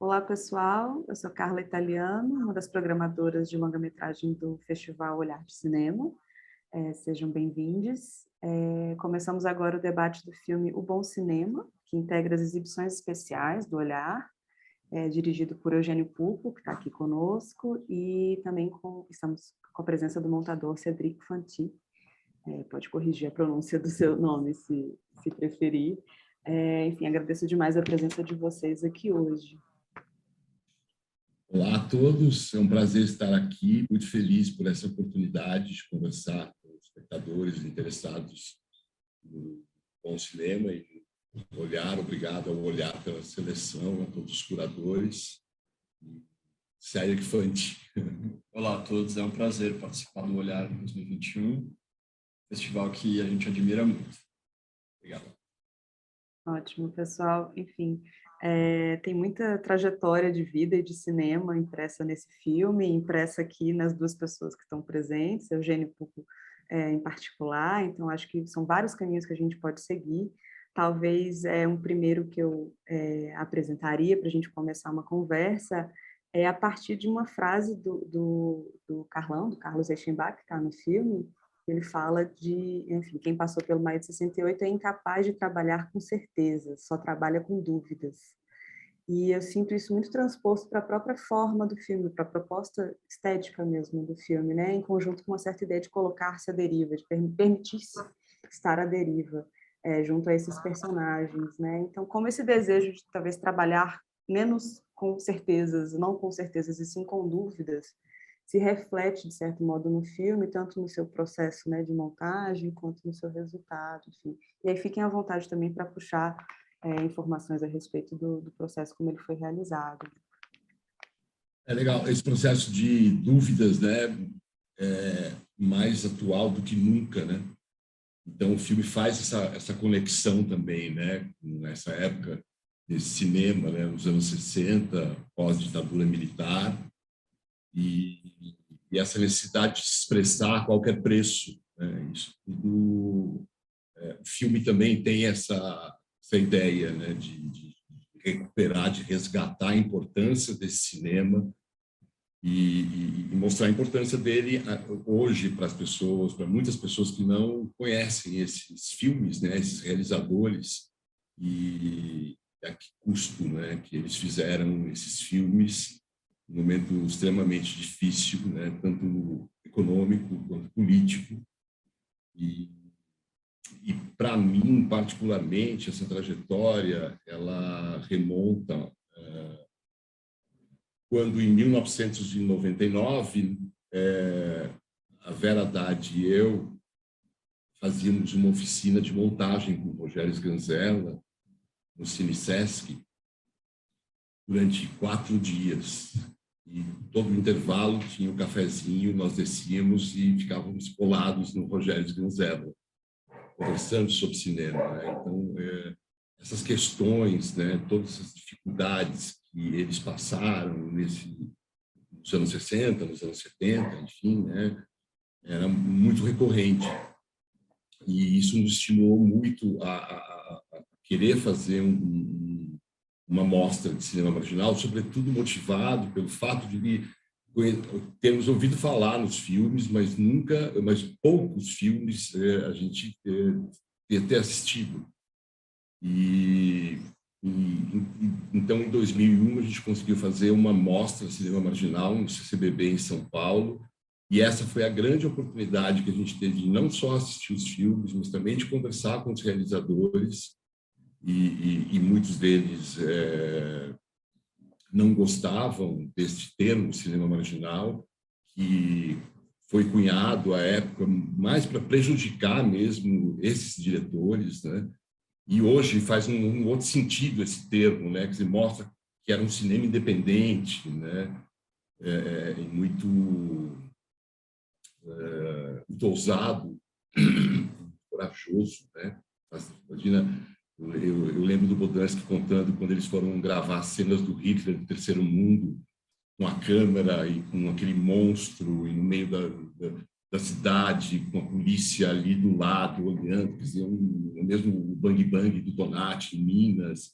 Olá, pessoal. Eu sou Carla Italiano, uma das programadoras de longa-metragem do Festival Olhar de Cinema. Sejam bem-vindos. Começamos agora o debate do filme O Bom Cinema, que integra as exibições especiais do Olhar, dirigido por Eugênio Pupo, que está aqui conosco, e também estamos com a presença do montador Cédric Fanti. Pode corrigir a pronúncia do seu nome, se preferir. Enfim, agradeço demais a presença de vocês aqui hoje. Olá a todos, é um prazer estar aqui, muito feliz por essa oportunidade de conversar com os espectadores interessados no bom cinema e no Olhar. Obrigado ao Olhar pela seleção, a todos os curadores. Cédric Fanti. Olá a todos, é um prazer participar do Olhar 2021, festival que a gente admira muito. Obrigado. Ótimo, pessoal. Enfim, tem muita trajetória de vida e de cinema impressa nesse filme, impressa aqui nas duas pessoas que estão presentes, Eugênio Pupo em particular, então acho que são vários caminhos que a gente pode seguir. Talvez um primeiro que eu apresentaria para a gente começar uma conversa a partir de uma frase do Carlos Reichenbach, que está no filme. Ele fala de, enfim, quem passou pelo Maio de 68 é incapaz de trabalhar com certezas, só trabalha com dúvidas. E eu sinto isso muito transposto para a própria forma do filme, para a proposta estética mesmo do filme, né? Em conjunto com uma certa ideia de colocar-se à deriva, de permitir-se estar à deriva, junto a esses personagens, né? Então, como esse desejo de talvez trabalhar menos com certezas, não com certezas, e sim com dúvidas, se reflete, de certo modo, no filme, tanto no seu processo, né, de montagem, quanto no seu resultado, enfim. E aí fiquem à vontade também para puxar informações a respeito do processo, como ele foi realizado. É legal, esse processo de dúvidas, né, é mais atual do que nunca, né? Então, o filme faz essa conexão também, né, com essa época desse cinema, né, nos anos 60, pós-ditadura militar, e essa necessidade de se expressar a qualquer preço, né? Isso tudo, o filme também tem essa ideia, né, de recuperar, de resgatar a importância desse cinema e mostrar a importância dele hoje para as pessoas, para muitas pessoas que não conhecem esses filmes, né, esses realizadores, e a que custo, né, que eles fizeram esses filmes um momento extremamente difícil, né, tanto econômico quanto político. E para mim, particularmente, essa trajetória, ela remonta quando, em 1999, a Vera Haddad e eu fazíamos uma oficina de montagem com o Rogério Sganzella no Cine Sesc durante 4 dias. E todo o intervalo tinha um cafezinho, nós descíamos e ficávamos colados no Rogério Sganzella, conversando sobre cinema, né? Então, essas questões, né, todas as dificuldades que eles passaram nos anos 60, nos anos 70, enfim, né, era muito recorrente. E isso nos estimulou muito a querer fazer uma mostra de cinema marginal, sobretudo motivado pelo fato de termos ouvido falar nos filmes, mas poucos filmes a gente ter assistido. Então, em 2001, a gente conseguiu fazer uma mostra de cinema marginal no CCBB em São Paulo, e essa foi a grande oportunidade que a gente teve de não só assistir os filmes, mas também de conversar com os realizadores, e muitos deles não gostavam deste termo cinema marginal, que foi cunhado à época mais para prejudicar mesmo esses diretores, né? E hoje faz um outro sentido esse termo, né? Que mostra que era um cinema independente, né? Muito ousado, corajoso, né? Imagina, eu lembro do Bodansky contando quando eles foram gravar cenas do Hitler do Terceiro Mundo, com a câmera e com aquele monstro e no meio da cidade, com a polícia ali do lado, olhando, quer dizer, o mesmo Bang Bang do Donati, em Minas,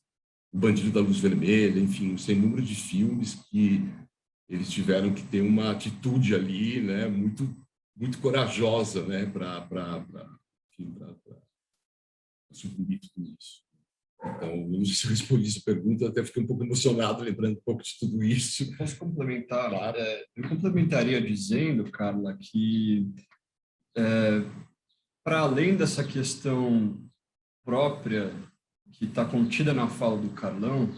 O Bandido da Luz Vermelha, enfim, sem número de filmes que eles tiveram que ter uma atitude ali, né, muito corajosa, né, para sucumbir tudo isso. Então, não sei se eu respondi essa pergunta, até fiquei um pouco emocionado lembrando um pouco de tudo isso. Posso complementar? Claro. Eu complementaria dizendo, Carla, que para além dessa questão própria que está contida na fala do Carlão,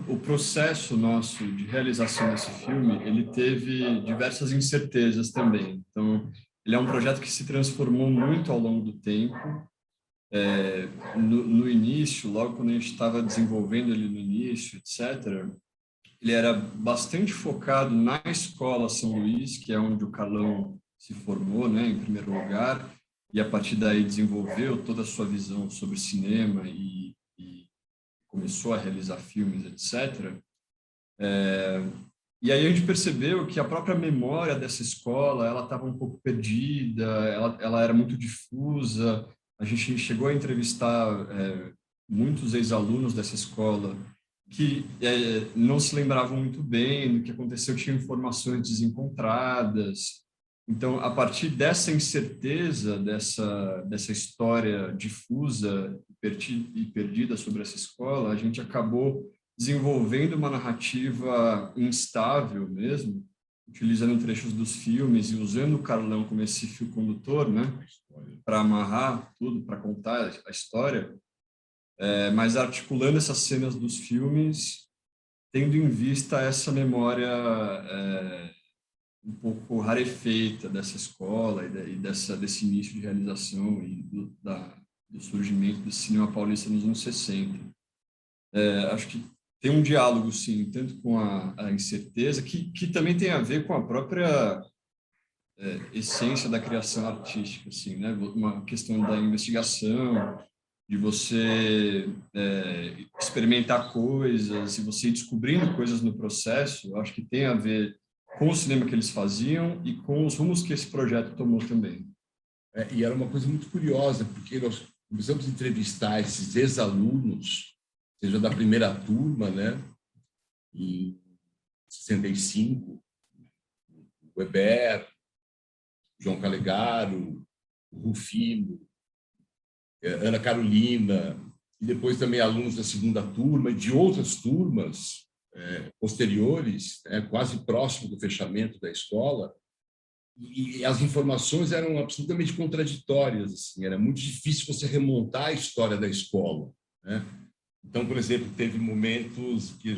o processo nosso de realização desse filme, ele teve diversas incertezas também. Então, ele é um projeto que se transformou muito ao longo do tempo. No início, logo quando a gente estava desenvolvendo ele no início, etc., ele era bastante focado na escola São Luís, que é onde o Carlão se formou, né, em primeiro lugar, e a partir daí desenvolveu toda a sua visão sobre cinema e começou a realizar filmes, etc. E aí a gente percebeu que a própria memória dessa escola, ela estava um pouco perdida, ela era muito difusa. A gente chegou a entrevistar muitos ex-alunos dessa escola que não se lembravam muito bem do que aconteceu, tinham informações desencontradas. Então, a partir dessa incerteza, dessa história difusa e perdida sobre essa escola, a gente acabou desenvolvendo uma narrativa instável mesmo, utilizando trechos dos filmes e usando o Carlão como esse fio condutor, né, para amarrar tudo, para contar a história, mas articulando essas cenas dos filmes, tendo em vista essa memória um pouco rarefeita dessa escola e desse início de realização e do surgimento do cinema paulista nos anos 60. Acho que tem um diálogo, sim, tanto com a incerteza, que também tem a ver com a própria essência da criação artística, assim, né? Uma questão da investigação, de você experimentar coisas e você ir descobrindo coisas no processo. Acho que tem a ver com o cinema que eles faziam e com os rumos que esse projeto tomou também. E era uma coisa muito curiosa, porque nós começamos a entrevistar esses ex-alunos, seja da primeira turma, né, em 65, o Weber, João Calegaro, o Rufino, Ana Carolina, e depois também alunos da segunda turma e de outras turmas posteriores, quase próximo do fechamento da escola, e as informações eram absolutamente contraditórias, assim, era muito difícil você remontar a história da escola, né? Então, por exemplo, teve momentos que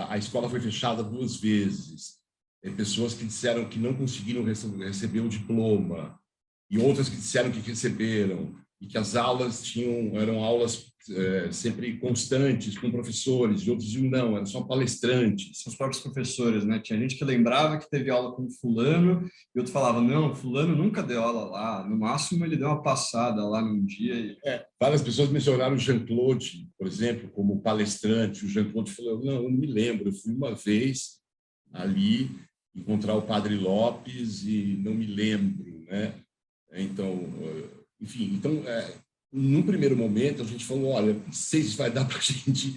a escola foi fechada 2 vezes, pessoas que disseram que não conseguiram receber o diploma, e outras que disseram que receberam, e que as aulas eram aulas sempre constantes, com professores, e outros diziam não, eram só palestrantes. Os próprios professores, né? Tinha gente que lembrava que teve aula com fulano, e outro falava, não, fulano nunca deu aula lá, no máximo ele deu uma passada lá num dia. Várias pessoas mencionaram o Jean-Claude, por exemplo, como palestrante. O Jean-Claude falou, não, eu não me lembro, eu fui uma vez ali encontrar o Padre Lopes e não me lembro, né? Então, enfim, num primeiro momento a gente falou, olha, não sei se vai dar para a gente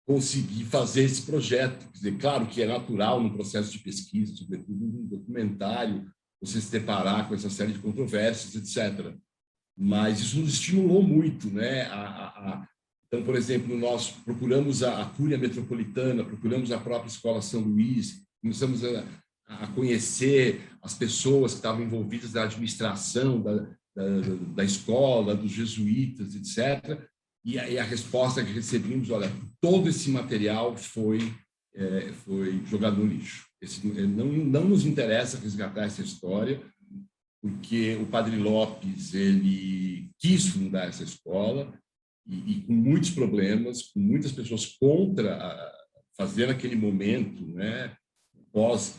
conseguir fazer esse projeto. Quer dizer, claro que é natural no processo de pesquisa, sobretudo num documentário, você se deparar com essa série de controvérsias, etc. Mas isso nos estimulou muito, né? Então, por exemplo, nós procuramos a Cúria Metropolitana, procuramos a própria Escola São Luís, começamos a conhecer as pessoas que estavam envolvidas na administração da escola, dos jesuítas, etc. E a resposta que recebemos, olha, todo esse material foi jogado no lixo. Não nos interessa resgatar essa história, porque o Padre Lopes ele quis fundar essa escola e com muitos problemas, com muitas pessoas contra fazer naquele momento, né, pós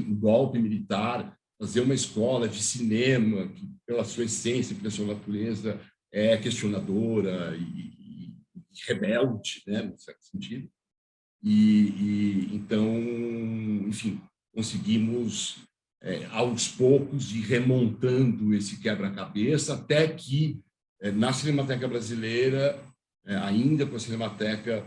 o golpe militar, fazer uma escola de cinema que, pela sua essência, pela sua natureza, é questionadora e rebelde, né, no certo sentido. Então, enfim, conseguimos aos poucos ir remontando esse quebra-cabeça até que na Cinemateca Brasileira ainda com a Cinemateca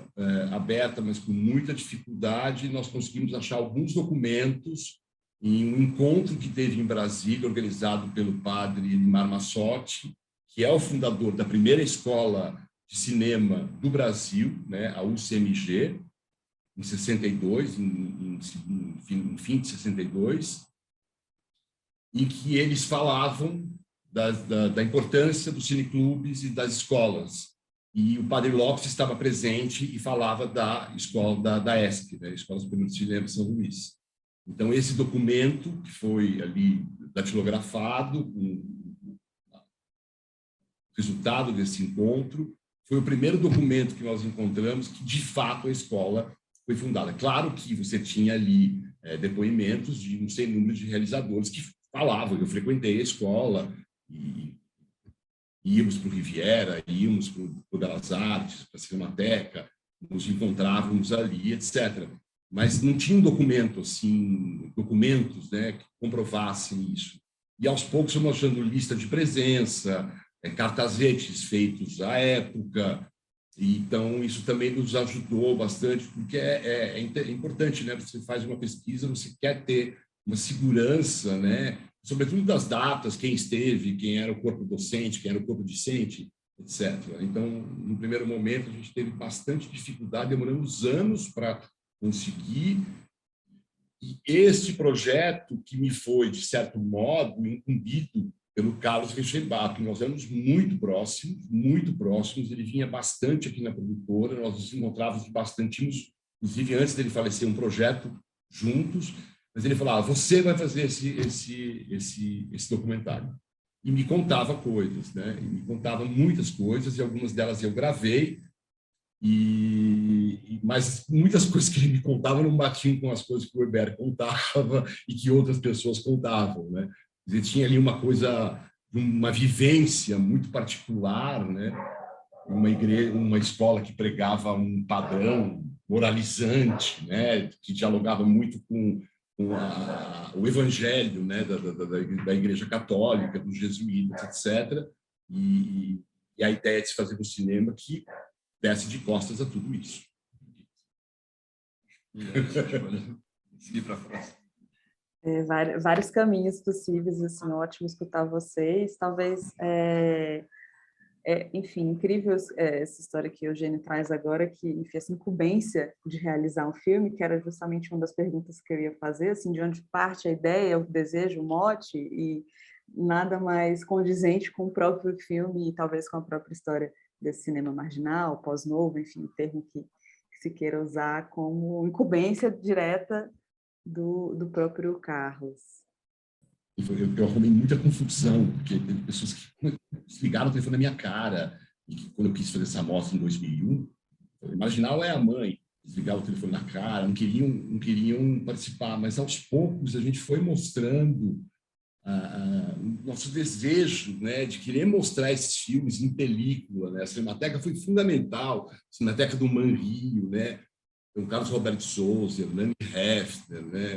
aberta, mas com muita dificuldade, nós conseguimos achar alguns documentos em um encontro que teve em Brasília, organizado pelo padre Edmar Massotti, que é o fundador da primeira escola de cinema do Brasil, né, a UCMG, em 62, no fim de 62, em que eles falavam da importância dos cineclubes e das escolas. E o padre Lopes estava presente e falava da escola da ESC, né, Escola Superior de Cinema São Luís. Então, esse documento, que foi ali datilografado, o resultado desse encontro, foi o primeiro documento que nós encontramos que, de fato, a escola foi fundada. Claro que você tinha ali depoimentos de um sem número de realizadores que falavam, eu frequentei a escola, e íamos para o Riviera, íamos para o Belas Artes, para a Cinemateca, nos encontrávamos ali, etc. Mas não tinha um documento, assim, documentos, né, que comprovassem isso. E aos poucos fomos achando lista de presença, cartazetes feitos à época. E, então, isso também nos ajudou bastante, porque é importante, né? Você faz uma pesquisa, você quer ter uma segurança, né? Sobretudo das datas, quem esteve, quem era o corpo docente, quem era o corpo discente, etc. Então, no primeiro momento, a gente teve bastante dificuldade, demoramos anos para conseguir. E este projeto que me foi, de certo modo, incumbido pelo Carlos Reichenbach, nós éramos muito próximos, ele vinha bastante aqui na produtora, nós nos encontrávamos bastante, tínhamos, inclusive antes dele falecer, um projeto juntos, mas ele falava, você vai fazer esse documentário. E me contava coisas, né? E me contava muitas coisas, e algumas delas eu gravei, mas muitas coisas que ele me contava não batiam com as coisas que o Hébert contava e que outras pessoas contavam, né? Ele tinha ali uma coisa, uma vivência muito particular, né? Uma escola que pregava um padrão moralizante, né? Que dialogava muito com o evangelho, né? da Igreja Católica, dos jesuítas, etc. E a ideia de se fazer um cinema que desse de costas a tudo isso. Seguir para a próxima. Vários caminhos possíveis, assim, ótimo escutar vocês. Talvez, enfim, incrível essa história que o Eugênio traz agora, que, enfim, essa incumbência de realizar um filme, que era justamente uma das perguntas que eu ia fazer, assim, de onde parte a ideia, o desejo, o mote, e nada mais condizente com o próprio filme e talvez com a própria história desse cinema marginal, pós-novo, enfim, o termo que se queira usar como incumbência direta do próprio Carlos. Eu arrumei muita confusão, porque teve pessoas que ligaram o telefone na minha cara, e que, quando eu quis fazer essa amostra em 2001, Marginal é a mãe, desligaram o telefone na cara, não queriam participar, mas aos poucos a gente foi mostrando o nosso desejo, né, de querer mostrar esses filmes em película, né? A Cinemateca foi fundamental, a Cinemateca do Manrio, né? O Carlos Roberto Souza, Hernani Hefner, né?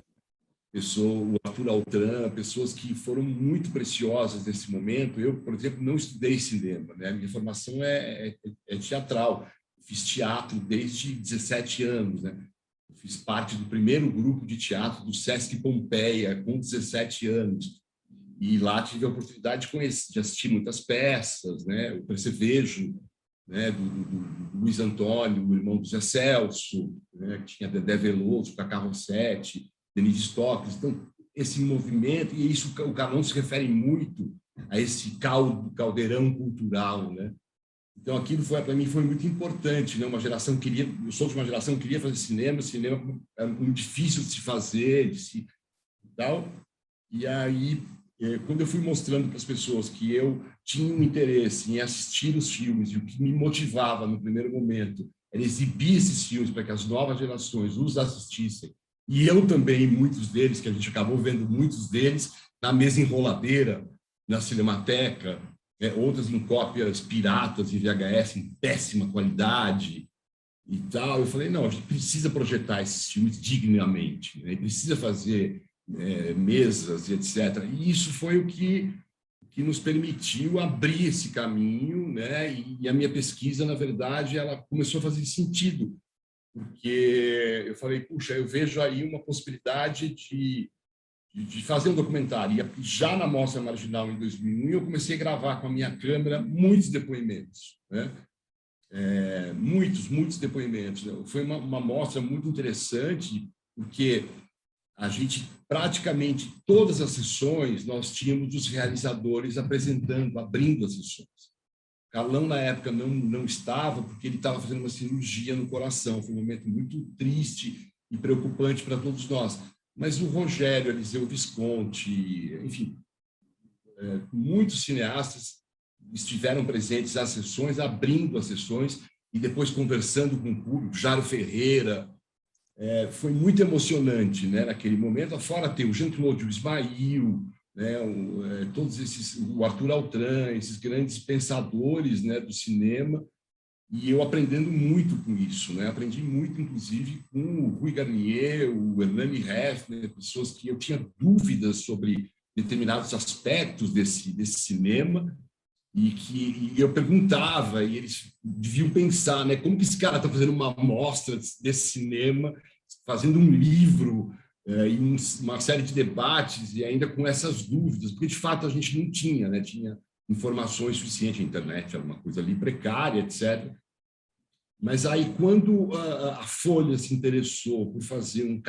O Arthur Altran, pessoas que foram muito preciosas nesse momento. Eu, por exemplo, não estudei cinema, né? A minha formação é teatral. Eu fiz teatro desde 17 anos, né? Eu fiz parte do primeiro grupo de teatro do Sesc Pompeia, com 17 anos. E lá tive a oportunidade de assistir muitas peças, né? O Percevejo, né? do Luiz Antônio, o irmão do Zé Celso, né? Que tinha Dedé Veloso, Cacá Rossetti, Denise Stocks. Então, esse movimento, e isso o Carlão se refere muito a esse caldeirão cultural, né? Então, aquilo para mim foi muito importante, né? Eu sou de uma geração que queria fazer cinema é muito difícil de se fazer, e tal. E aí, quando eu fui mostrando para as pessoas que eu tinha um interesse em assistir os filmes, e o que me motivava no primeiro momento era exibir esses filmes para que as novas gerações os assistissem, e eu também, muitos deles, que a gente acabou vendo muitos deles na mesa enroladeira, na Cinemateca, outras em cópias piratas de VHS em péssima qualidade e tal. Eu falei, não, a gente precisa projetar esses filmes dignamente, né? Precisa fazer mesas e etc. E isso foi o que que nos permitiu abrir esse caminho, né? E a minha pesquisa, na verdade, ela começou a fazer sentido, porque eu falei, puxa, eu vejo aí uma possibilidade de fazer um documentário. E já na Mostra Marginal, em 2001, eu comecei a gravar com a minha câmera muitos depoimentos, né? Muitos depoimentos. Foi uma mostra muito interessante, porque a gente, praticamente todas as sessões, nós tínhamos os realizadores apresentando, abrindo as sessões. Carlão, na época, não estava, porque ele estava fazendo uma cirurgia no coração. Foi um momento muito triste e preocupante para todos nós. Mas o Rogério, Eliseu Visconti, enfim, muitos cineastas estiveram presentes às sessões, abrindo as sessões e depois conversando com o público. Jaro Ferreira, foi muito emocionante, né, naquele momento. Fora ter o Jean-Claude Ismail, né, todos esses, o Arthur Altran, esses grandes pensadores, né, do cinema, e eu aprendendo muito com isso, né? Aprendi muito, inclusive, com o Rui Garnier, o Hernani Hefner, pessoas que eu tinha dúvidas sobre determinados aspectos desse cinema, e eu perguntava, e eles deviam pensar, né, como que esse cara está fazendo uma amostra desse cinema, fazendo um livro, e uma série de debates, e ainda com essas dúvidas, porque, de fato, a gente não tinha, né, tinha informações suficientes, a internet era uma coisa ali precária, etc. Mas aí, quando a Folha se interessou por fazer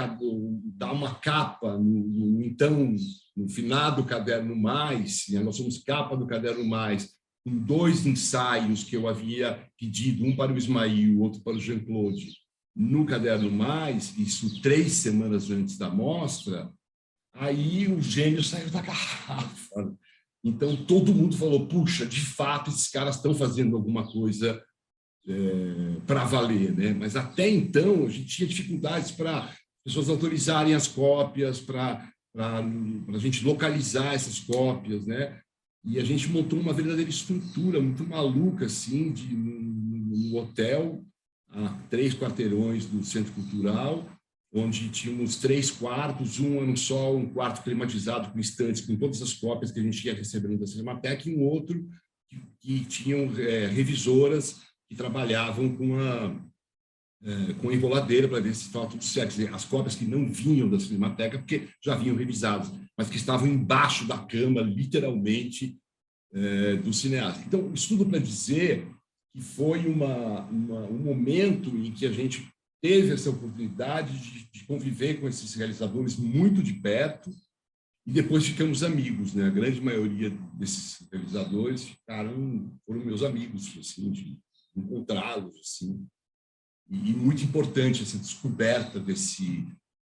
dar uma capa no finado Caderno Mais, né? Nós somos capa do Caderno Mais, com 2 ensaios que eu havia pedido, um para o Ismail, outro para o Jean-Claude, no Caderno Mais, isso 3 semanas antes da mostra, aí o gênio saiu da garrafa. Então, todo mundo falou, puxa, de fato, esses caras estão fazendo alguma coisa para valer, né? Mas até então a gente tinha dificuldades para pessoas autorizarem as cópias, para a gente localizar essas cópias, né? E a gente montou uma verdadeira estrutura muito maluca, assim, no hotel, a 3 quarteirões do Centro Cultural, onde tínhamos 3 quartos, um quarto climatizado com estantes, com todas as cópias que a gente ia recebendo da Cinemateca, e um outro que tinham revisoras que trabalhavam com a enroladeira para ver se estava tudo certo. Quer dizer, as cópias que não vinham da Cinemateca, porque já vinham revisadas, mas que estavam embaixo da cama, literalmente, do cineasta. Então, isso tudo para dizer que foi um momento em que a gente teve essa oportunidade de conviver com esses realizadores muito de perto, e depois ficamos amigos, né? A grande maioria desses realizadores foram meus amigos, assim, de encontrá-los, assim. E muito importante essa descoberta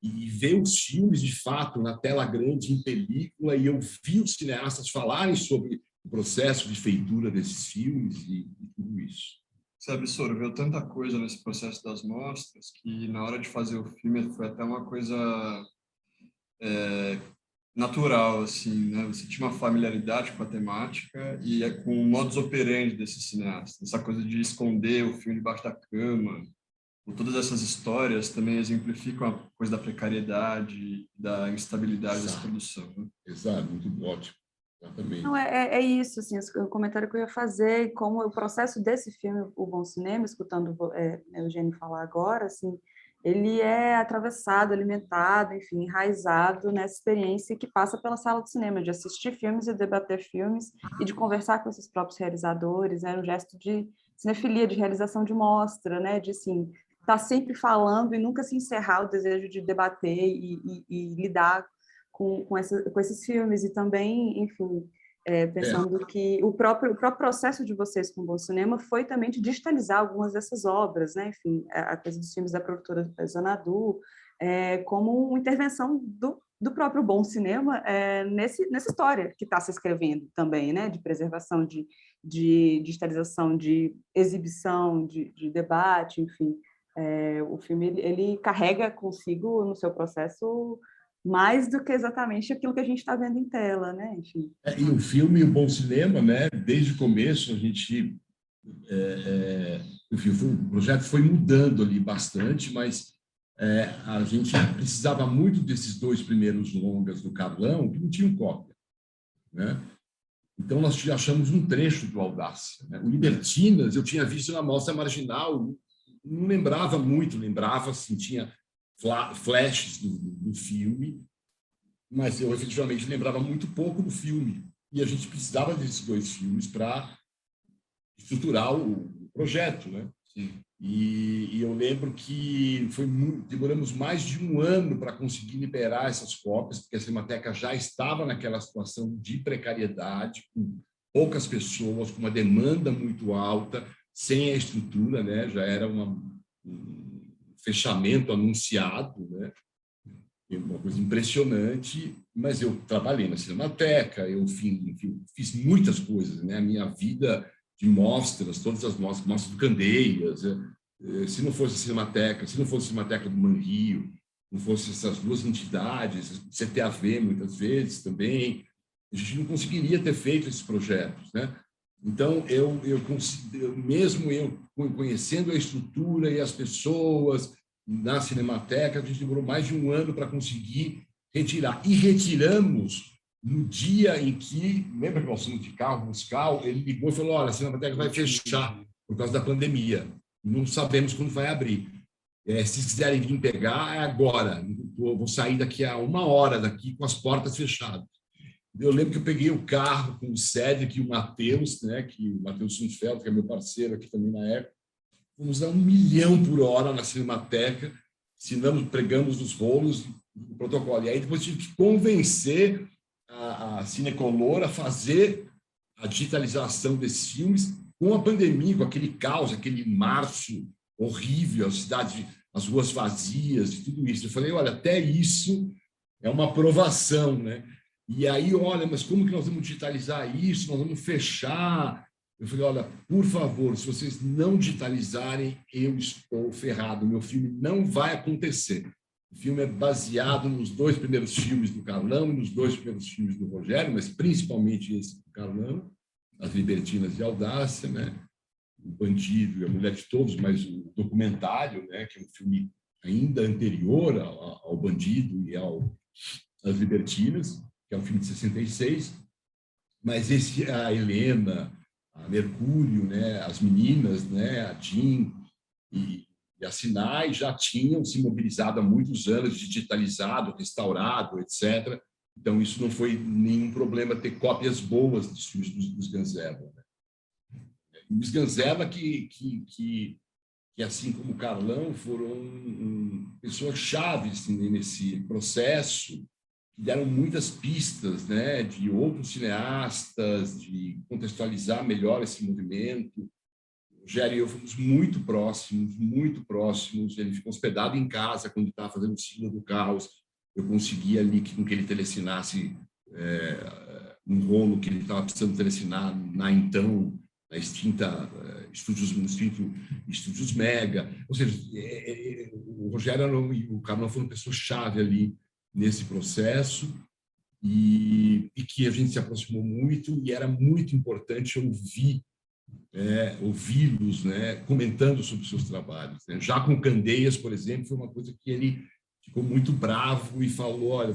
e ver os filmes de fato na tela grande, em película, e eu vi os cineastas falarem sobre o processo de feitura desses filmes e tudo isso. Você absorveu tanta coisa nesse processo das mostras que na hora de fazer o filme foi até uma coisa natural, assim, né? Você tinha uma familiaridade com a temática e com o modus operandi desse cineasta. Essa coisa de esconder o filme debaixo da cama. Todas essas histórias também exemplificam a coisa da precariedade, da instabilidade dessa produção, né? Exato, muito ótimo. Exatamente. Não, é isso, assim, o comentário que eu ia fazer, como o processo desse filme, O Bom Cinema, escutando o Eugênio falar agora, assim, ele é atravessado, alimentado, enfim, enraizado nessa experiência que passa pela sala de cinema, de assistir filmes e debater filmes e de conversar com esses próprios realizadores, né, um gesto de cinefilia, de realização de mostra, né, de, assim, estar sempre falando e nunca se encerrar o desejo de debater e lidar com esses filmes, e também, enfim, pensando que o próprio processo de vocês com o Bom Cinema foi também de digitalizar algumas dessas obras, né? Enfim, a coisa dos filmes da produtora Xanadu, como uma intervenção do próprio Bom Cinema nessa história que está se escrevendo também, né? De preservação, de digitalização, de exibição, de debate, enfim. O filme ele carrega consigo no seu processo mais do que exatamente aquilo que a gente está vendo em tela, né? Enfim. E o filme, o Bom Cinema, né? Desde o começo a gente, enfim, o projeto foi mudando ali bastante, mas a gente precisava muito desses 2 primeiros longas do Carlão, que não tinham cópia, né? Então, nós achamos um trecho do Audácia, né? O Libertinas, eu tinha visto na Mostra Marginal, não lembrava muito, lembrava, assim, tinha flashes do filme, mas eu efetivamente lembrava muito pouco do filme. E a gente precisava desses 2 filmes para estruturar o projeto, né? Sim. E eu lembro que demoramos mais de 1 ano para conseguir liberar essas cópias, porque a Cinemateca já estava naquela situação de precariedade, com poucas pessoas, com uma demanda muito alta, sem a estrutura, né? Já era um fechamento anunciado, né? Uma coisa impressionante, mas eu trabalhei na Cinemateca, eu enfim, fiz muitas coisas, né? A minha vida de mostras, todas as mostras do Candeias, se não fosse a Cinemateca, se não fosse a Cinemateca do Manrio, não fosse essas 2 entidades, CTAV muitas vezes também, a gente não conseguiria ter feito esses projetos, né? Então, mesmo eu conhecendo a estrutura e as pessoas na Cinemateca, a gente demorou mais de 1 ano para conseguir retirar. E retiramos no dia em que, lembra que nós fomos de carro buscar, ele ligou e falou, olha, a Cinemateca vai fechar por causa da pandemia. Não sabemos quando vai abrir. Se quiserem vir pegar, é agora. Vou sair daqui a 1 hora daqui com as portas fechadas. Eu lembro que eu peguei o carro com o Cédric e o Matheus, né, que o Matheus Sundfeld, que é meu parceiro aqui também na época, fomos a 1 milhão por hora na Cinemateca, pregamos os rolos, o protocolo. E aí depois tive que convencer a Cinecolor a fazer a digitalização desses filmes com a pandemia, com aquele caos, aquele março horrível, a cidade, as ruas vazias e tudo isso. Eu falei, olha, até isso é uma aprovação, né? E aí, olha, mas como que nós vamos digitalizar isso? Nós vamos fechar. Eu falei, olha, por favor, se vocês não digitalizarem, eu estou ferrado. Meu filme não vai acontecer. O filme é baseado nos 2 primeiros filmes do Carlão e nos 2 primeiros filmes do Rogério, mas principalmente esse do Carlão, As Libertinas de Audácia, né? O Bandido e a Mulher de Todos, mas o documentário, né? Que é um filme ainda anterior ao Bandido e às Libertinas, que é um filme de 66, mas a Helena, a Mercúrio, né? As meninas, né? A Jean e a Sinai já tinham se mobilizado há muitos anos, digitalizado, restaurado, etc. Então, isso não foi nenhum problema ter cópias boas dos filmes dos Ganzerla. Né? Os Ganzerla que, assim como o Carlão, foram pessoas chaves nesse processo, que deram muitas pistas, né, de outros cineastas, de contextualizar melhor esse movimento. Rogério e eu fomos muito próximos, muito próximos. Ele ficou hospedado em casa quando estava fazendo o Signo do Caos. Eu consegui ali com que ele telefonasse um rolo que ele estava precisando telecinar na extinta Estúdios Mega. Ou seja, o Rogério e o Carlão foram pessoas-chave ali nesse processo e que a gente se aproximou muito e era muito importante ouvi-los, né, comentando sobre os seus trabalhos. Né? Já com Candeias, por exemplo, foi uma coisa que ele ficou muito bravo e falou, olha,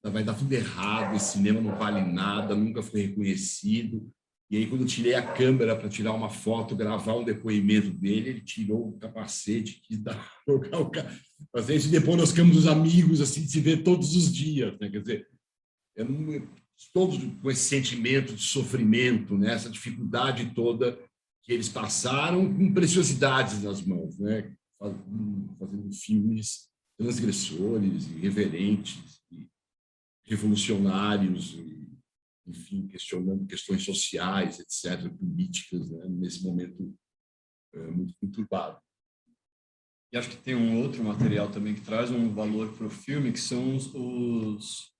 vai dar tudo errado, esse cinema não vale nada, nunca foi reconhecido. E aí, quando eu tirei a câmera para tirar uma foto, gravar um depoimento dele, ele tirou o capacete, quis jogar o cara, fazer isso, e depois nós ficamos os amigos, assim, de se ver todos os dias, né? Quer dizer, todos com esse sentimento de sofrimento, né? Essa dificuldade toda que eles passaram, com preciosidades nas mãos, né? Fazendo filmes transgressores, irreverentes, revolucionários, enfim, questionando questões sociais, etc., políticas, né? Nesse momento muito conturbado. E acho que tem um outro material também que traz um valor para o filme, que são os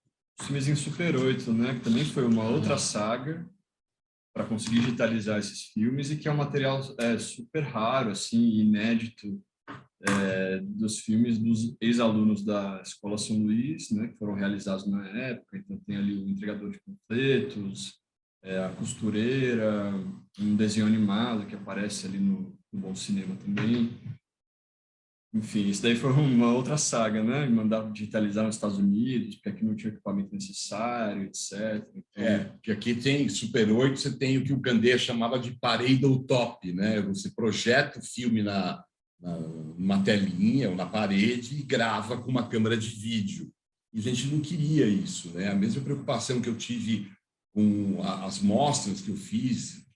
filmes em Super 8, né? Que também foi uma outra saga para conseguir digitalizar esses filmes e que é um material super raro, assim, inédito, dos filmes dos ex-alunos da Escola São Luís, né? Que foram realizados na época. Então tem ali o entregador de panfletos, a costureira, um desenho animado que aparece ali no Bom Cinema também. Enfim, isso daí foi uma outra saga, né? Mandaram digitalizar nos Estados Unidos, porque aqui não tinha o equipamento necessário, etc. Então, Que aqui tem Super 8, você tem o que o Gandhi chamava de pareidotop, né? Você projeta o filme numa telinha ou na parede e grava com uma câmera de vídeo. E a gente não queria isso, né? A mesma preocupação que eu tive com as mostras que eu fiz,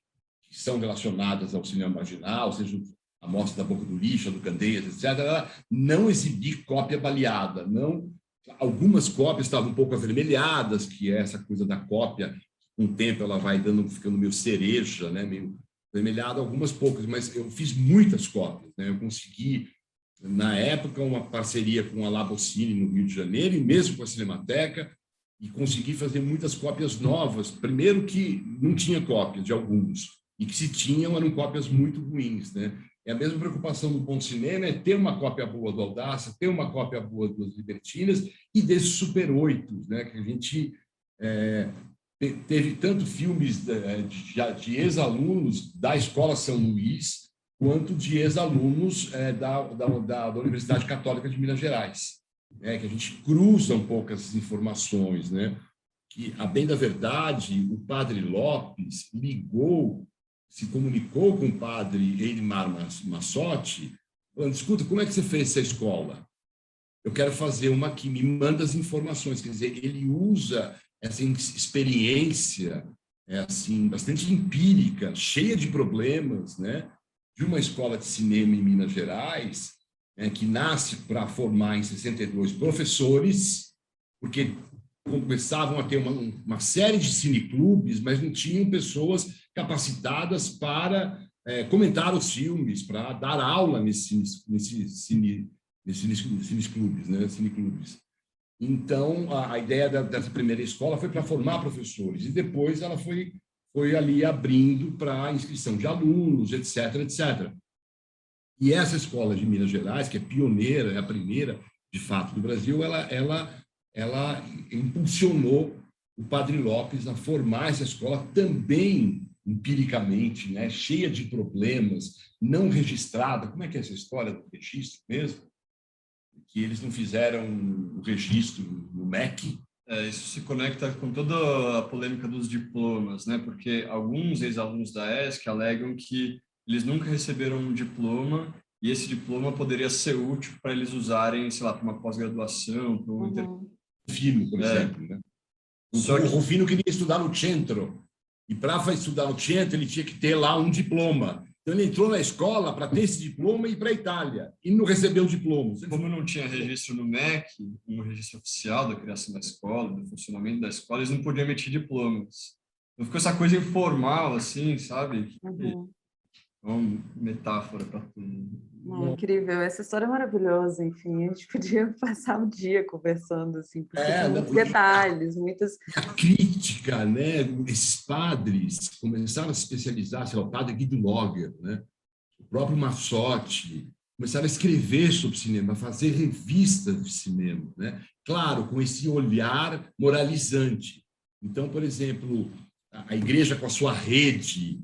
que são relacionadas ao cinema marginal, seja a mostra da Boca do Lixo, a do Candeias, etc., não exibir cópia baleada. Não, algumas cópias estavam um pouco avermelhadas, que é essa coisa da cópia, com o tempo ela vai ficando meio cereja, né? Meio avermelhada, algumas poucas, mas eu fiz muitas cópias, né? Eu consegui, na época, uma parceria com a Labocine no Rio de Janeiro, e mesmo com a Cinemateca, e consegui fazer muitas cópias novas. Primeiro que não tinha cópia de alguns, e que se tinham eram cópias muito ruins, né? É a mesma preocupação do bom cinema, é ter uma cópia boa do Audácia, ter uma cópia boa dos Libertinas e desses Super 8, né? Que a gente teve tanto filmes de ex-alunos da Escola São Luís, quanto de ex-alunos da Universidade Católica de Minas Gerais, né? Que a gente cruza um pouco essas informações, né? Que, a bem da verdade, o padre Lopes se comunicou com o padre Eidmar Massotti, falando: escuta, como é que você fez essa escola? Eu quero fazer uma que me manda as informações. Quer dizer, ele usa essa experiência assim, bastante empírica, cheia de problemas, né, de uma escola de cinema em Minas Gerais, que nasce para formar em 62 professores, porque começavam a ter uma série de cineclubes, mas não tinham pessoas capacitadas para comentar os filmes, para dar aula nesses cineclubes, né? Cineclubes. Então, a ideia dessa primeira escola foi para formar professores, e depois ela foi ali abrindo para inscrição de alunos, etc., etc. E essa escola de Minas Gerais, que é pioneira, é a primeira, de fato, do Brasil, ela impulsionou o Padre Lopes a formar essa escola também empiricamente, né, cheia de problemas, não registrada. Como é que é essa história do registro mesmo? Que eles não fizeram o registro no MEC. Isso se conecta com toda a polêmica dos diplomas, né? Porque alguns ex-alunos da ESC alegam que eles nunca receberam um diploma e esse diploma poderia ser útil para eles usarem, sei lá, para uma pós-graduação, para um Rufino, por exemplo, né? O Rufino queria estudar no Centro, e para estudar no Centro ele tinha que ter lá um diploma. Então ele entrou na escola para ter esse diploma e ir para a Itália, e não recebeu o diploma. Como não tinha registro no MEC, um registro oficial da criação da escola, do funcionamento da escola, eles não podiam emitir diplomas. Então ficou essa coisa informal, assim, sabe? É uma metáfora para tudo. Incrível, essa história é maravilhosa, enfim, a gente podia passar o dia conversando, assim, porque tem muitos detalhes, muitas... A crítica, né? Esses padres começaram a se especializar, sei lá, o padre Guido Logger, né? O próprio Massotti, começaram a escrever sobre cinema, a fazer revistas de cinema, né? Claro, com esse olhar moralizante. Então, por exemplo, a igreja com a sua rede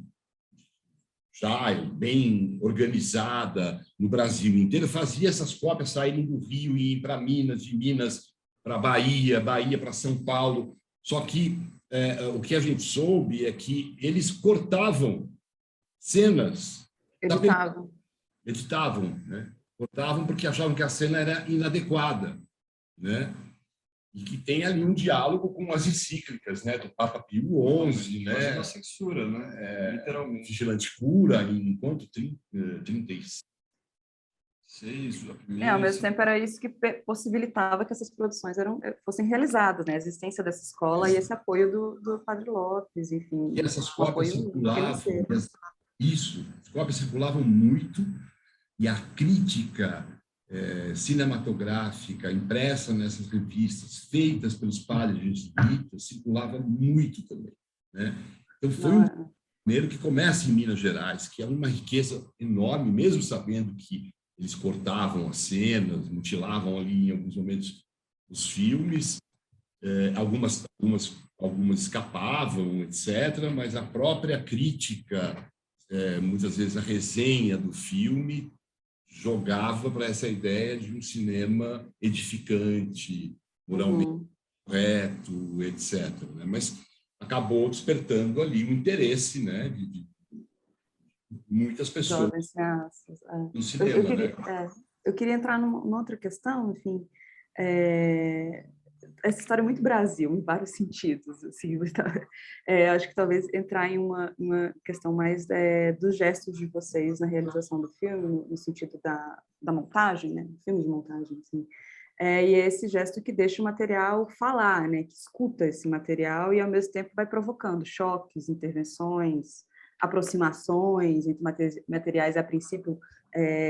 já bem organizada no Brasil inteiro, fazia essas cópias saírem do Rio e ir para Minas, de Minas para Bahia, Bahia para São Paulo. Só que o que a gente soube é que eles cortavam cenas. Editavam, né? Cortavam porque achavam que a cena era inadequada, né? E que tem ali um diálogo com as encíclicas, né, do Papa Pio XI, né? Uma censura, né? Literalmente. Vigilante Cura, enquanto 36. Ao mesmo tempo era isso que possibilitava que essas produções fossem realizadas, né? A existência dessa escola e esse apoio do Padre Lopes, enfim. E essas cópias circulavam, as cópias circulavam muito, e a crítica cinematográfica impressa nessas revistas, feitas pelos padres jesuítas, circulava muito também, né? Então, foi o primeiro que começa em Minas Gerais, que é uma riqueza enorme, mesmo sabendo que eles cortavam as cenas, mutilavam ali, em alguns momentos, os filmes, algumas escapavam, etc., mas a própria crítica, muitas vezes a resenha do filme, jogava para essa ideia de um cinema edificante, moralmente correto, etc. Né? Mas acabou despertando ali o interesse, né, de muitas pessoas Jovens cineastas. no cinema, né? Eu queria entrar numa outra questão, enfim, essa história é muito Brasil, em vários sentidos, assim, então, acho que talvez entrar em uma questão mais dos gestos de vocês na realização do filme, no sentido da montagem, né, filme de montagem, assim, e é esse gesto que deixa o material falar, né, que escuta esse material e, ao mesmo tempo, vai provocando choques, intervenções, aproximações entre materiais, a princípio,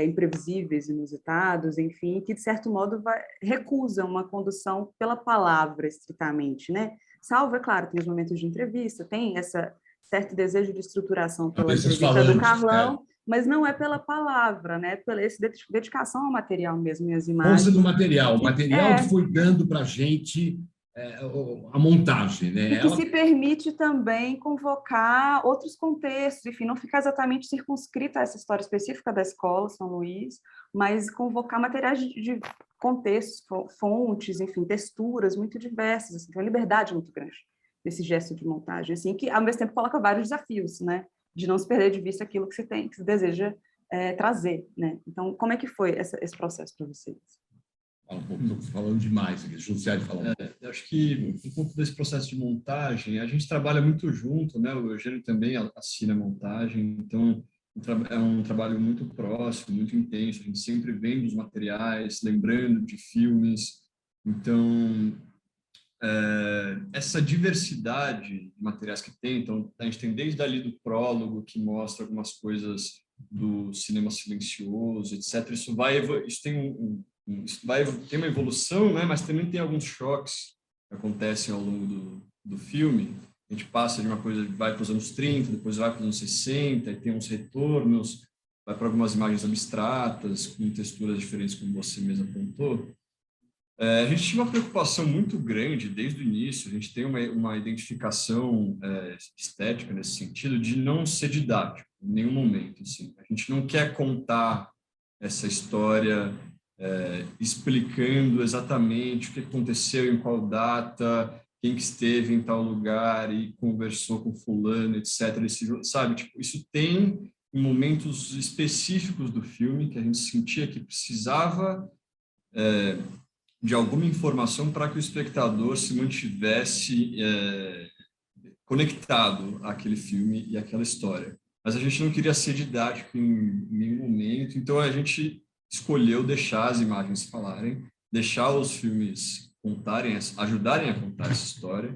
imprevisíveis, inusitados, enfim, que, de certo modo, recusam uma condução pela palavra, estritamente, né? Salvo, é claro, tem os momentos de entrevista, tem esse certo desejo de estruturação pela entrevista do Carlão, mas não é pela palavra, né? Pela essa dedicação ao material mesmo, e às imagens. Força do material, o material que foi dando para a gente a montagem, né? E que se permite também convocar outros contextos, enfim, não ficar exatamente circunscrita a essa história específica da escola São Luís, mas convocar materiais de contextos, fontes, enfim, texturas muito diversas, assim, tem uma liberdade muito grande nesse gesto de montagem, assim, que ao mesmo tempo coloca vários desafios, né, de não se perder de vista aquilo que você tem, que você deseja trazer, né. Então, como é que foi esse processo para vocês? Estou falando demais aqui, Josiane falando. Eu acho que um pouco desse processo de montagem, a gente trabalha muito junto, né? O Eugênio também assina a montagem, então é um trabalho muito próximo, muito intenso. A gente sempre vendo os materiais, lembrando de filmes. Então, essa diversidade de materiais que tem, então a gente tem desde ali do prólogo, que mostra algumas coisas do cinema silencioso, etc. Isso tem vai ter uma evolução, né? Mas também tem alguns choques que acontecem ao longo do filme. A gente passa de uma coisa, vai para os anos 30, depois vai para os anos 60, e tem uns retornos, vai para algumas imagens abstratas, com texturas diferentes, como você mesmo apontou. A gente tinha uma preocupação muito grande desde o início, a gente tem uma identificação estética nesse sentido, de não ser didático em nenhum momento. Assim. A gente não quer contar essa história explicando exatamente o que aconteceu em qual data, quem que esteve em tal lugar e conversou com fulano, etc. Sabe, tipo, isso tem em momentos específicos do filme que a gente sentia que precisava de alguma informação para que o espectador se mantivesse conectado àquele filme e àquela história. Mas a gente não queria ser didático em nenhum momento, então a gente escolheu deixar as imagens falarem, deixar os filmes contarem, ajudarem a contar essa história.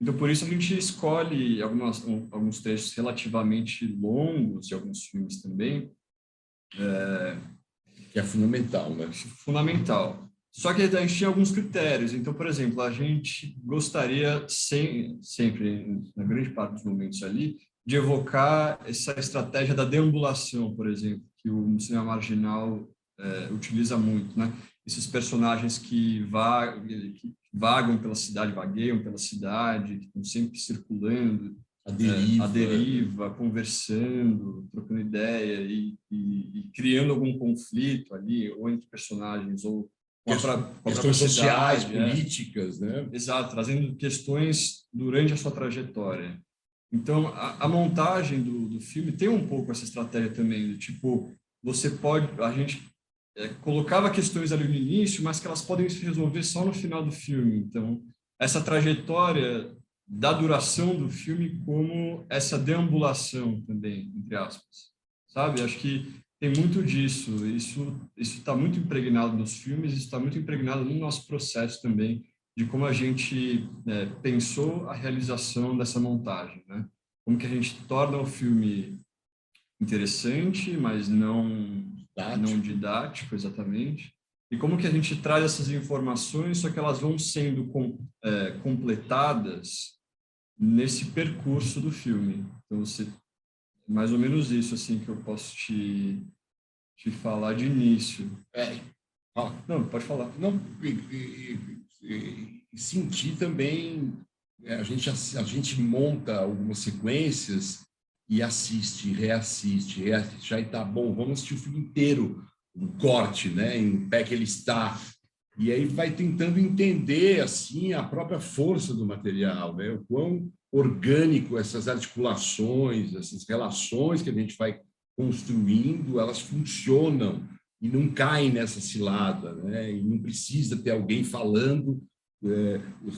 Então, por isso, a gente escolhe alguns trechos relativamente longos de alguns filmes também. Que é fundamental, né? Fundamental. Só que a gente tinha alguns critérios. Então, por exemplo, a gente gostaria sempre, na grande parte dos momentos ali, de evocar essa estratégia da deambulação, por exemplo, que o cinema marginal utiliza muito, né? Esses personagens que vagam pela cidade, vagueiam pela cidade, que estão sempre circulando, a deriva, conversando, trocando ideia e criando algum conflito ali, ou entre personagens, ou com a questões sociais, cidade, políticas, né? Exato, trazendo questões durante a sua trajetória. Então, a montagem do filme tem um pouco essa estratégia também, do tipo, a gente colocava questões ali no início, mas que elas podem se resolver só no final do filme. Então, essa trajetória da duração do filme como essa deambulação também, entre aspas. Sabe? Acho que tem muito disso. Isso está muito impregnado nos filmes, isso está muito impregnado no nosso processo também, de como a gente pensou a realização dessa montagem, né? Como que a gente torna o filme interessante, mas não didático, exatamente. E como que a gente traz essas informações, só que elas vão sendo completadas nesse percurso do filme. Então, mais ou menos isso assim que eu posso te falar de início. Não, pode falar. Não, sentir também, a gente monta algumas sequências e assiste, reassiste, já está bom, vamos assistir o filme inteiro o corte, né, em pé que ele está. E aí vai tentando entender assim a própria força do material, né? O quão orgânico essas articulações, essas relações que a gente vai construindo, elas funcionam e não caem nessa cilada, né? E não precisa ter alguém falando,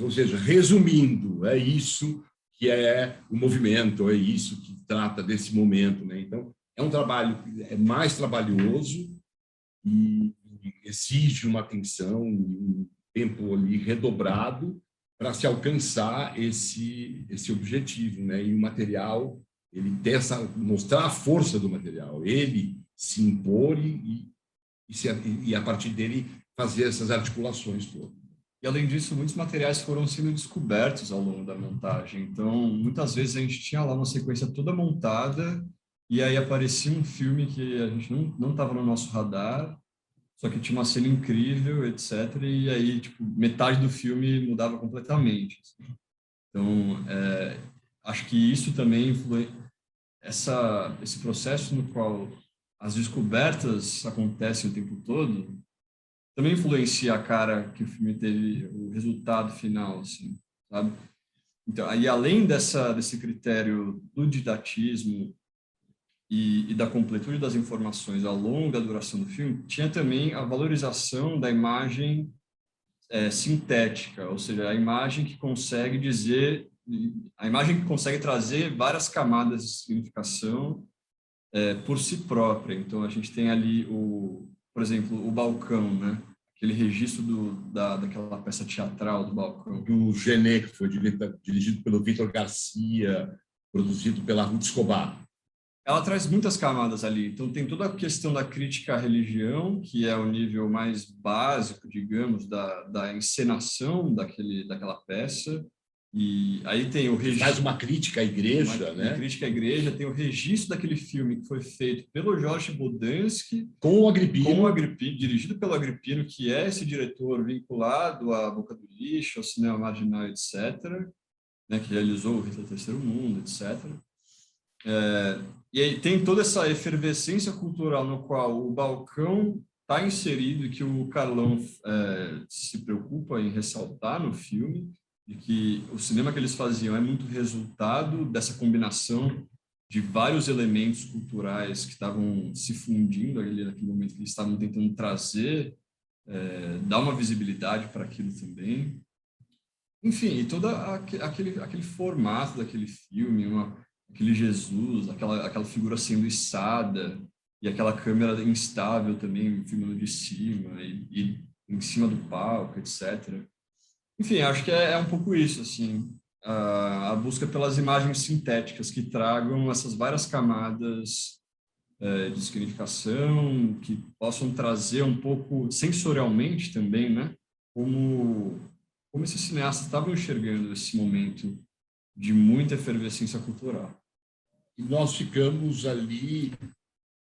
ou seja, resumindo, é isso que é o movimento, é isso que trata desse momento, né? Então, é um trabalho mais trabalhoso e exige uma atenção e um tempo ali redobrado para se alcançar esse objetivo, né? E o material, ele tem mostrar a força do material, ele se impor e a partir dele fazer essas articulações todas. E, além disso, muitos materiais foram sendo descobertos ao longo da montagem. Então, muitas vezes a gente tinha lá uma sequência toda montada e aí aparecia um filme que a gente não estava no nosso radar, só que tinha uma cena incrível, etc. E aí, tipo, metade do filme mudava completamente. Assim. Então, acho que isso também esse processo no qual as descobertas acontecem o tempo todo também influencia a cara que o filme teve, o resultado final, assim, sabe? Então, aí além desse critério do didatismo e da completude das informações ao longo da duração do filme, tinha também a valorização da imagem sintética, ou seja, a imagem que consegue trazer várias camadas de significação por si própria. Então, a gente tem ali, por exemplo, o balcão, né? Aquele registro daquela peça teatral do balcão. Do Genet, que foi dirigido pelo Vítor Garcia, produzido pela Ruth Escobar. Ela traz muitas camadas ali. Então, tem toda a questão da crítica à religião, que é o nível mais básico, digamos, da encenação daquela peça. E aí tem o registro... Faz uma crítica à igreja, né? Uma crítica à igreja. Tem o registro daquele filme que foi feito pelo Jorge Bodansky. Com o Agrippino. Dirigido pelo Agrippino, que é esse diretor vinculado à Boca do Lixo, ao cinema marginal, etc. Né, que realizou o Hitler Terceiro Mundo, etc. E aí tem toda essa efervescência cultural no qual o balcão está inserido e que o Carlão se preocupa em ressaltar no filme, de que o cinema que eles faziam é muito resultado dessa combinação de vários elementos culturais que estavam se fundindo ali naquele momento, que eles estavam tentando trazer, dar uma visibilidade para aquilo também. Enfim, e todo aquele formato daquele filme, aquele Jesus, aquela figura sendo içada, e aquela câmera instável também, filmando de cima, e em cima do palco, etc. Enfim, acho que é um pouco isso, assim, a busca pelas imagens sintéticas que tragam essas várias camadas de significação, que possam trazer um pouco sensorialmente também, né? Como esses cineastas estavam enxergando esse momento de muita efervescência cultural. E nós ficamos ali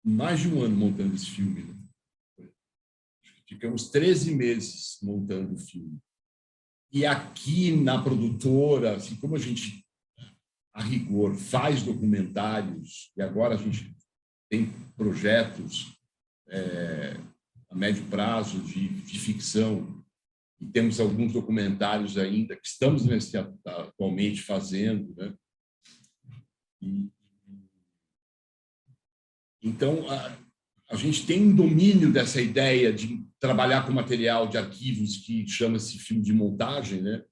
mais de um ano montando esse filme. Né? Ficamos 13 meses montando o filme. E aqui na produtora, assim como a gente, a rigor, faz documentários, e agora a gente tem projetos a médio prazo de ficção, e temos alguns documentários ainda que estamos atualmente fazendo, né? Então, a gente tem um domínio dessa ideia de trabalhar com material de arquivos que chama-se filme de montagem, né?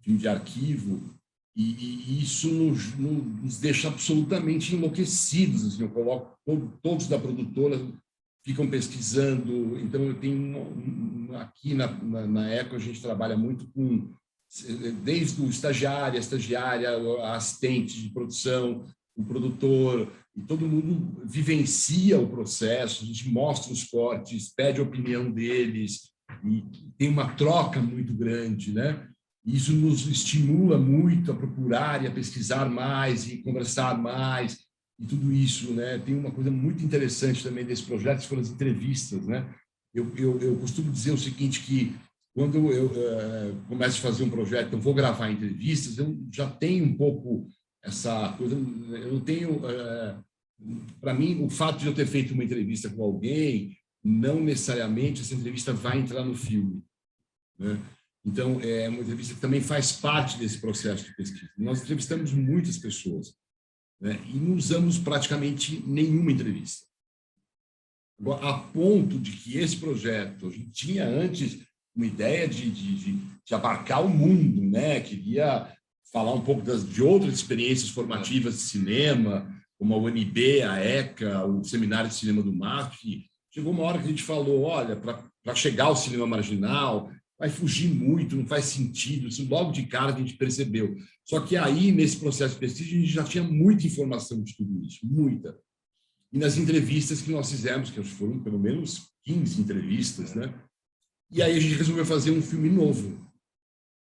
Filme de arquivo, e isso nos deixa absolutamente enlouquecidos. Assim, eu coloco todos da produtora ficam pesquisando. Então, eu tenho aqui na ECO a gente trabalha muito com desde o estagiário, a estagiária, a assistente de produção, o produtor, e todo mundo vivencia o processo, a gente mostra os cortes, pede a opinião deles, e tem uma troca muito grande, né? Isso nos estimula muito a procurar e a pesquisar mais e conversar mais, e tudo isso, né? Tem uma coisa muito interessante também desse projeto, que foram as entrevistas, né? Eu costumo dizer o seguinte, que quando eu começo a fazer um projeto, eu vou gravar entrevistas, eu já tenho um pouco essa coisa, eu não tenho... Para mim, o fato de eu ter feito uma entrevista com alguém não necessariamente essa entrevista vai entrar no filme, né? Então, é uma entrevista que também faz parte desse processo de pesquisa. Nós entrevistamos muitas pessoas, né? E não usamos praticamente nenhuma entrevista. A ponto de que esse projeto, a gente tinha antes uma ideia de abarcar o mundo, né? Queria falar um pouco de outras experiências formativas de cinema, como a UNB, a ECA, o Seminário de Cinema do MASP. Chegou uma hora que a gente falou, olha, para chegar ao cinema marginal, vai fugir muito, não faz sentido. Isso logo de cara a gente percebeu. Só que aí, nesse processo de pesquisa, a gente já tinha muita informação de tudo isso, muita. E nas entrevistas que nós fizemos, que foram pelo menos 15 entrevistas, né? E aí a gente resolveu fazer um filme novo,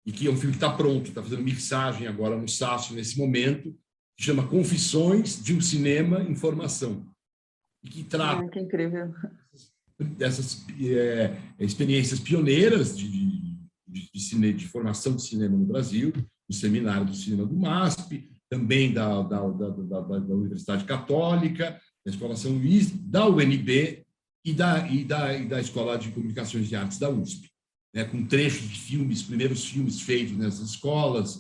e que é um filme que está pronto, está fazendo mixagem agora no SASO, nesse momento, que chama Confissões de um Cinema em Formação, e que trata que incrível. dessas experiências pioneiras de formação de cinema no Brasil, do Seminário do Cinema do MASP, também da Universidade Católica, da Escola São Luís, da UNB e da Escola de Comunicações e Artes da USP, né, com trechos de filmes, primeiros filmes feitos nessas escolas,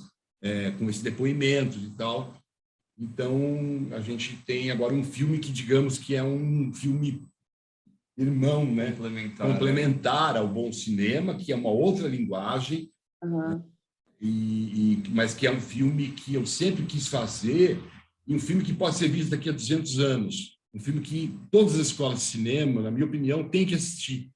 com esses depoimentos e tal. Então, a gente tem agora um filme que, digamos que é um filme irmão, né, complementar ao bom cinema, que é uma outra linguagem, mas que é um filme que eu sempre quis fazer, e um filme que pode ser visto daqui a 200 anos. Um filme que todas as escolas de cinema, na minha opinião, têm que assistir,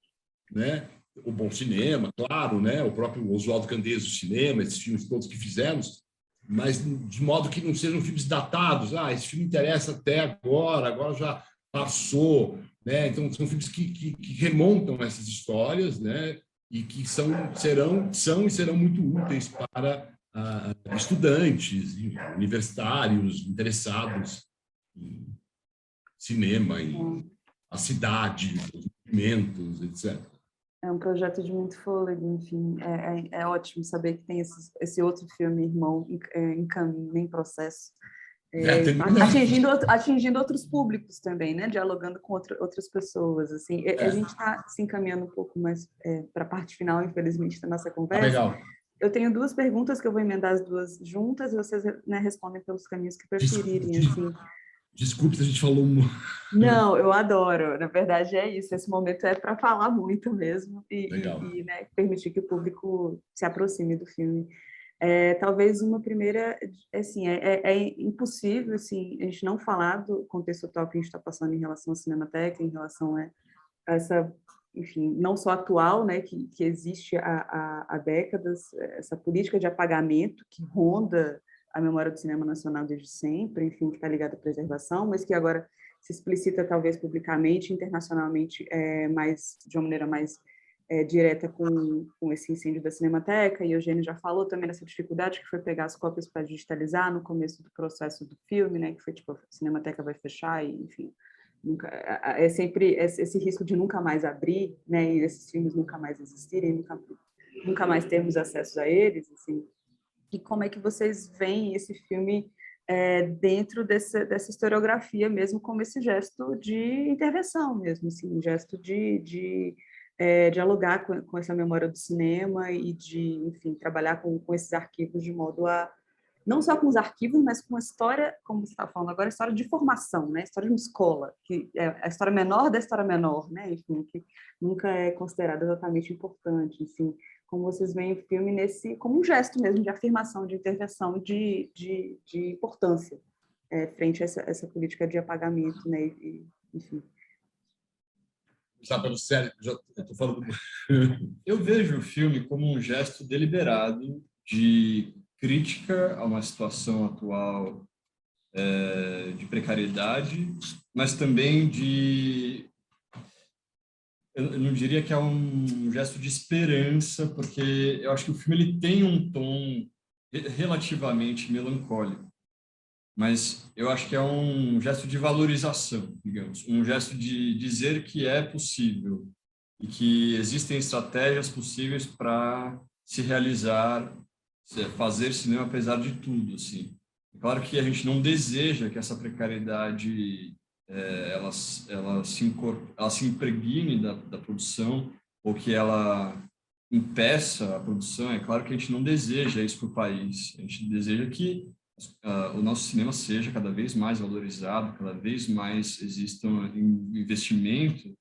né? O bom cinema, claro, né? O próprio Oswaldo Candeias do cinema, esses filmes todos que fizemos, mas de modo que não sejam filmes datados. Esse filme interessa até agora já passou, né? Então, são filmes que remontam essas histórias, né? E que são e serão muito úteis para estudantes, universitários, interessados em cinema, em a cidade, os movimentos, etc. É um projeto de muito fôlego, enfim, é ótimo saber que tem esse outro filme, Irmão, em caminho, em processo, atingindo outros públicos também, né? Dialogando com outras pessoas, assim. A gente está se encaminhando um pouco mais para a parte final, infelizmente, da nossa conversa. Legal. Eu tenho 2 perguntas que eu vou emendar as 2 juntas e vocês, né, respondem pelos caminhos que preferirem, assim. Desculpe se a gente falou muito. Não, eu adoro. Na verdade, é isso. Esse momento é para falar muito mesmo e né, permitir que o público se aproxime do filme. Talvez uma primeira, assim, é impossível, assim, a gente não falar do contexto atual que a gente está passando em relação à Cinemateca, em relação a essa, enfim, não só atual, né, que existe há décadas, essa política de apagamento que ronda a memória do cinema nacional desde sempre, enfim, que está ligada à preservação, mas que agora se explicita talvez publicamente, internacionalmente, de uma maneira mais direta com esse incêndio da Cinemateca, e o Eugênio já falou também dessa dificuldade que foi pegar as cópias para digitalizar no começo do processo do filme, né, que foi tipo, a Cinemateca vai fechar, e enfim, é sempre esse risco de nunca mais abrir, né, e esses filmes nunca mais existirem, nunca mais termos acesso a eles, assim. E como é que vocês veem esse filme dentro dessa historiografia mesmo, como esse gesto de intervenção mesmo, assim, um gesto de dialogar com essa memória do cinema e de, enfim, trabalhar com esses arquivos de modo a, não só com os arquivos, mas com a história, como você está falando agora, a história de formação, né? A história de uma escola, que é a história menor da história menor, né? Enfim, que nunca é considerada exatamente importante, enfim. Como vocês veem o filme como um gesto mesmo de afirmação, de intervenção, de importância frente a essa política de apagamento, né? Enfim. Já pelo sério, eu estou falando. Eu vejo o filme como um gesto deliberado de crítica a uma situação atual de precariedade, mas também eu não diria que é um gesto de esperança, porque eu acho que o filme ele tem um tom relativamente melancólico, mas eu acho que é um gesto de valorização, digamos, um gesto de dizer que é possível e que existem estratégias possíveis para se realizar, fazer cinema apesar de tudo, assim. É claro que a gente não deseja que essa precariedade ela se impregne da produção, ou que ela impeça a produção. É claro que a gente não deseja isso para o país. A gente deseja que o nosso cinema seja cada vez mais valorizado, cada vez mais exista um investimento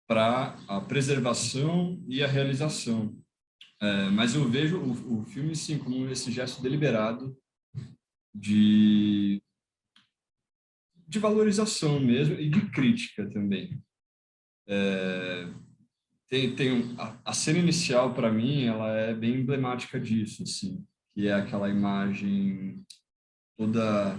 para a preservação e a realização. Mas eu vejo o filme, sim, como esse gesto deliberado de valorização mesmo e de crítica também. A cena inicial, para mim, ela é bem emblemática disso, assim, que é aquela imagem toda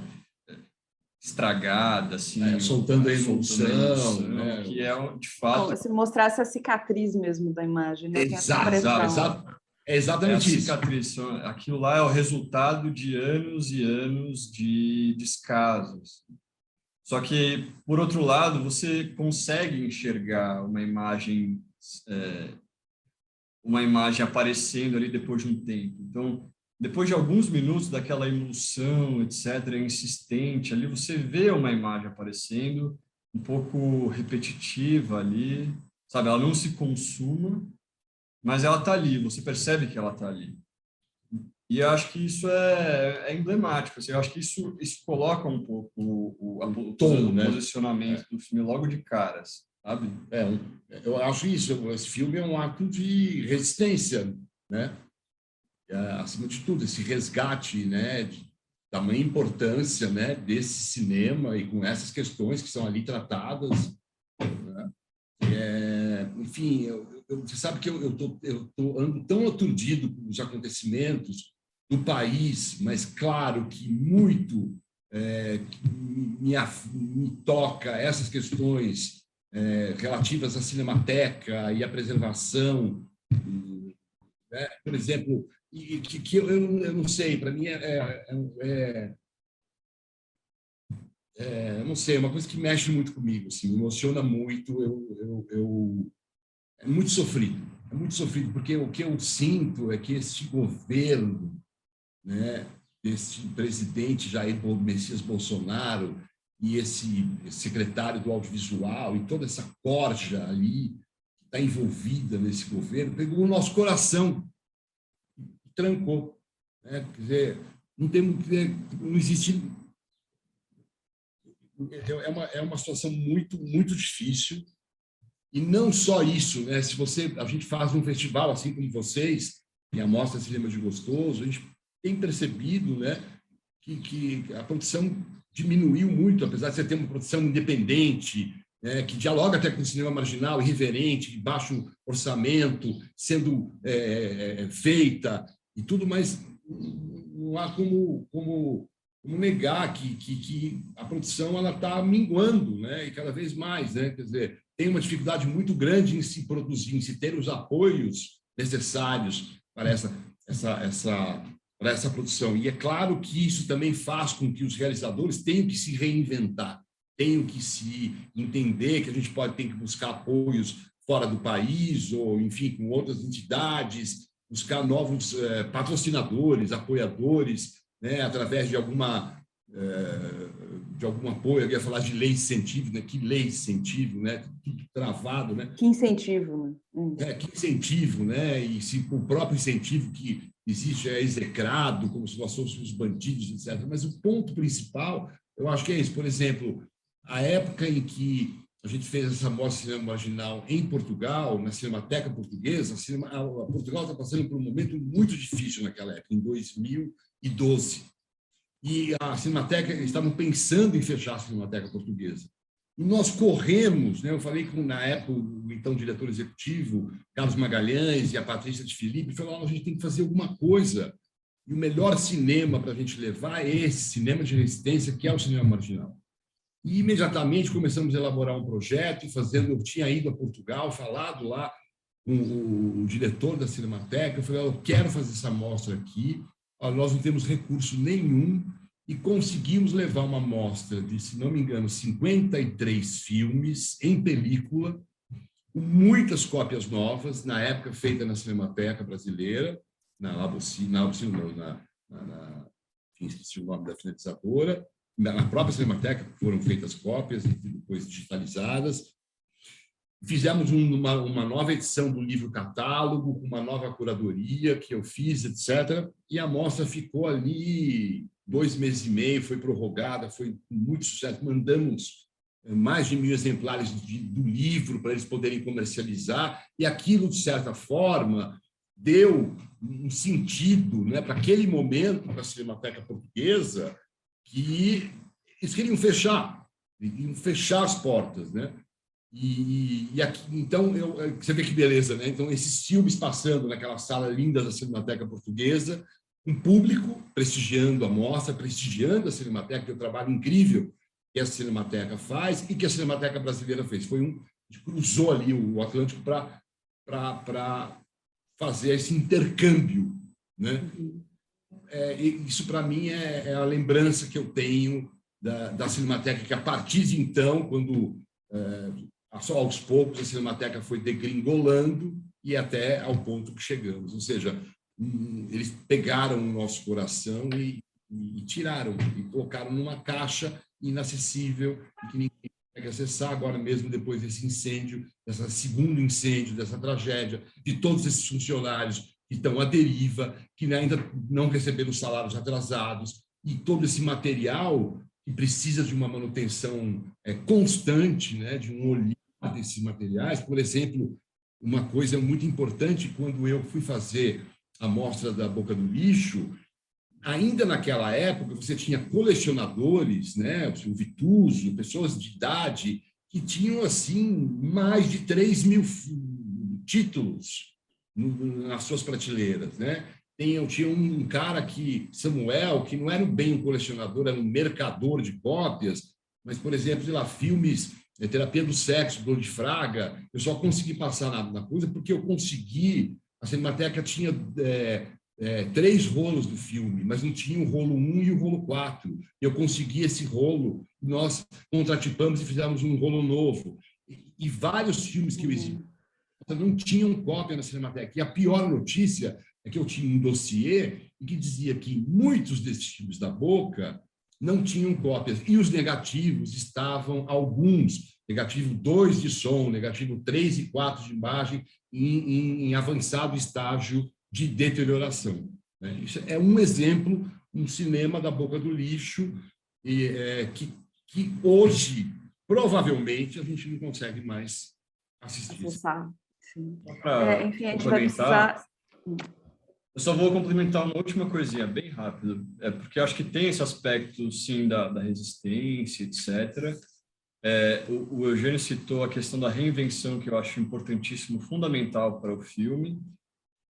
estragada, assim, soltando a emoção, né? Que é, de fato... Como se mostrasse a cicatriz mesmo da imagem, né? É exatamente isso. Cicatriz, aquilo lá é o resultado de anos e anos de descasos. Só que, por outro lado, você consegue enxergar uma imagem aparecendo ali depois de um tempo. Então, depois de alguns minutos daquela emulsão, etc., insistente, ali você vê uma imagem aparecendo, um pouco repetitiva ali, sabe? Ela não se consuma, mas ela está ali, você percebe que ela está ali. E eu acho que isso é emblemático. Assim, eu acho que isso coloca um pouco o tom, né? Posicionamento do filme logo de caras, sabe? Eu acho isso. Esse filme é um ato de resistência, né? Acima de tudo, esse resgate, né, de tamanha importância, né, desse cinema e com essas questões que são ali tratadas, né? Enfim, você sabe que eu ando tão aturdido com os acontecimentos do país, mas claro que muito me toca essas questões relativas à cinemateca e à preservação, né? Por exemplo, que eu não sei, para mim eu não sei, é uma coisa que mexe muito comigo, assim, me emociona muito, é muito sofrido, porque o que eu sinto é que este governo, né, desse presidente Jair Messias Bolsonaro e esse secretário do audiovisual e toda essa corja ali que está envolvida nesse governo, pegou o nosso coração e trancou, né? Quer dizer, não existe... É uma situação muito, muito difícil. E não só isso, né? A gente faz um festival assim como vocês, e a Mostra Cinema de Gostoso, a gente tem percebido, né, que a produção diminuiu muito, apesar de você ter uma produção independente, né, que dialoga até com o cinema marginal, irreverente, de baixo orçamento, sendo feita e tudo, mas não há como negar que a produção ela está minguando, né, e cada vez mais, né? Quer dizer, tem uma dificuldade muito grande em se produzir, em se ter os apoios necessários para essa produção. E é claro que isso também faz com que os realizadores tenham que se reinventar, tenham que se entender que a gente tem que buscar apoios fora do país, ou, enfim, com outras entidades, buscar novos patrocinadores, apoiadores, né, através de algum apoio. Eu ia falar de lei de incentivo, né? Que lei de incentivo, né? Tudo travado, né? Que incentivo, né? Que incentivo, né? E se o próprio incentivo que existe é execrado, como se nós fôssemos bandidos, etc. Mas o ponto principal, eu acho que é isso. Por exemplo, a época em que a gente fez essa mostra de cinema marginal em Portugal, na Cinemateca Portuguesa, Portugal está passando por um momento muito difícil naquela época, em 2012. E a Cinemateca, estavam pensando em fechar a Cinemateca Portuguesa. E nós corremos, né? Eu falei com, na época, o então diretor executivo, Carlos Magalhães, e a Patrícia de Filipe, e falaram: a gente tem que fazer alguma coisa. E o melhor cinema para a gente levar é esse cinema de resistência, que é o cinema marginal. E imediatamente começamos a elaborar um projeto, eu tinha ido a Portugal, falado lá com o diretor da Cinemateca, eu falei: eu quero fazer essa mostra aqui, nós não temos recurso nenhum, e conseguimos levar uma mostra de, se não me engano, 53 filmes em película, com muitas cópias novas, na época feita na Cinemateca Brasileira, esqueci o nome da finalizadora, na própria Cinemateca, foram feitas cópias e depois digitalizadas. Fizemos uma nova edição do livro catálogo, com uma nova curadoria que eu fiz, etc. E a mostra ficou ali 2 meses e meio, foi prorrogada, foi muito sucesso. Mandamos mais de 1.000 exemplares do livro para eles poderem comercializar, e aquilo, de certa forma, deu um sentido, né, para aquele momento, para a Cinemateca Portuguesa, que eles queriam fechar as portas, né? E aqui, então, você vê que beleza, né? Então, esses filmes passando naquela sala linda da Cinemateca Portuguesa, um público prestigiando a mostra, prestigiando a Cinemateca, que é o trabalho incrível que a Cinemateca faz e que a Cinemateca Brasileira fez. A gente cruzou ali o Atlântico para fazer esse intercâmbio, né? Isso, para mim, é a lembrança que eu tenho da Cinemateca, que a partir de então, quando... só aos poucos a Cinemateca foi degringolando e até ao ponto que chegamos. Ou seja, eles pegaram o nosso coração e tiraram, e colocaram numa caixa inacessível, e que ninguém consegue acessar agora mesmo, depois desse incêndio, desse segundo incêndio, dessa tragédia, de todos esses funcionários que estão à deriva, que ainda não receberam salários atrasados, e todo esse material que precisa de uma manutenção constante, né, de um olhar desses materiais. Por exemplo, uma coisa muito importante, quando eu fui fazer a mostra da Boca do Lixo, ainda naquela época você tinha colecionadores, né, o Vituso, pessoas de idade, que tinham assim mais de 3.000 títulos nas suas prateleiras, né? Tinha um cara Samuel, que não era bem um colecionador, era um mercador de cópias, mas, por exemplo, sei lá, filmes, Terapia do Sexo, Dor de Fraga, eu só consegui passar na coisa porque a Cinemateca tinha 3 rolos do filme, mas não tinha o rolo 1 e o rolo 4. Eu consegui esse rolo, nós contratipamos e fizemos um rolo novo. E vários filmes que eu exibi não tinham cópia na Cinemateca. E a pior notícia é que eu tinha um dossiê que dizia que muitos desses filmes da Boca não tinham cópias. E os negativos estavam, alguns, negativo 2 de som, negativo 3 e 4 de imagem, em avançado estágio de deterioração. Isso é um exemplo, um cinema da Boca do Lixo, que hoje, provavelmente, a gente não consegue mais assistir. Acessar, sim. Enfim, a gente vai precisar... Eu só vou complementar uma última coisinha, bem rápido, porque eu acho que tem esse aspecto, sim, da resistência, etc. O Eugênio citou a questão da reinvenção, que eu acho importantíssimo, fundamental para o filme,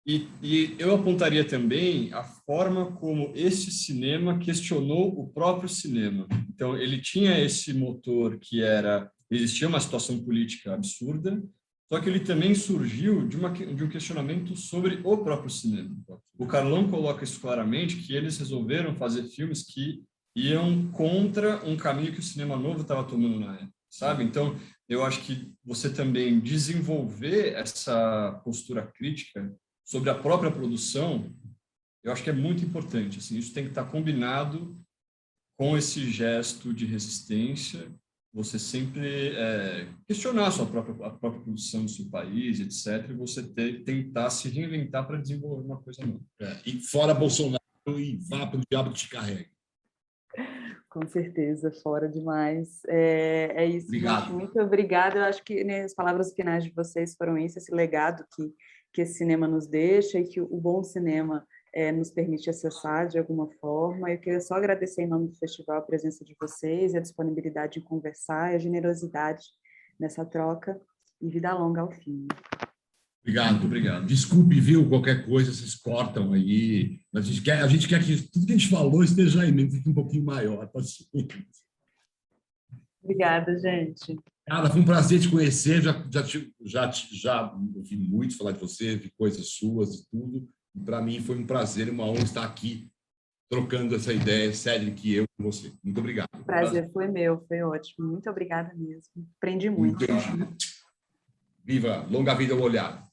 e eu apontaria também a forma como esse cinema questionou o próprio cinema. Então, ele tinha esse motor que existia uma situação política absurda, só que ele também surgiu de um questionamento sobre o próprio cinema. O Carlão coloca isso claramente, que eles resolveram fazer filmes que iam contra um caminho que o cinema novo estava tomando na época, sabe? Então, eu acho que você também desenvolver essa postura crítica sobre a própria produção, eu acho que é muito importante. Assim, isso tem que estar combinado com esse gesto de resistência, você sempre questionar a própria produção do seu país, etc., e você tentar se reinventar para desenvolver uma coisa nova. E fora Bolsonaro, e vá para o diabo que te carrega. Com certeza, fora demais. É isso, obrigado. Gente, muito obrigada. Eu acho que, né, as palavras finais de vocês foram isso, esse legado que esse cinema nos deixa e que o bom cinema nos permite acessar de alguma forma. Eu queria só agradecer em nome do festival a presença de vocês, a disponibilidade em conversar, a generosidade nessa troca, e vida longa ao filme. Obrigado. Muito obrigado. Desculpe, viu, qualquer coisa, vocês cortam aí. Mas a gente quer que tudo que a gente falou esteja aí mesmo, fique um pouquinho maior. Obrigada, gente. Cara, foi um prazer te conhecer, já ouvi muito falar de você, vi coisas suas e tudo. Para mim foi um prazer e uma honra estar aqui trocando essa ideia, Cédric e eu com você. Muito obrigado. O prazer foi meu, foi ótimo. Muito obrigada mesmo. Aprendi muito. Viva, longa vida ao olhar.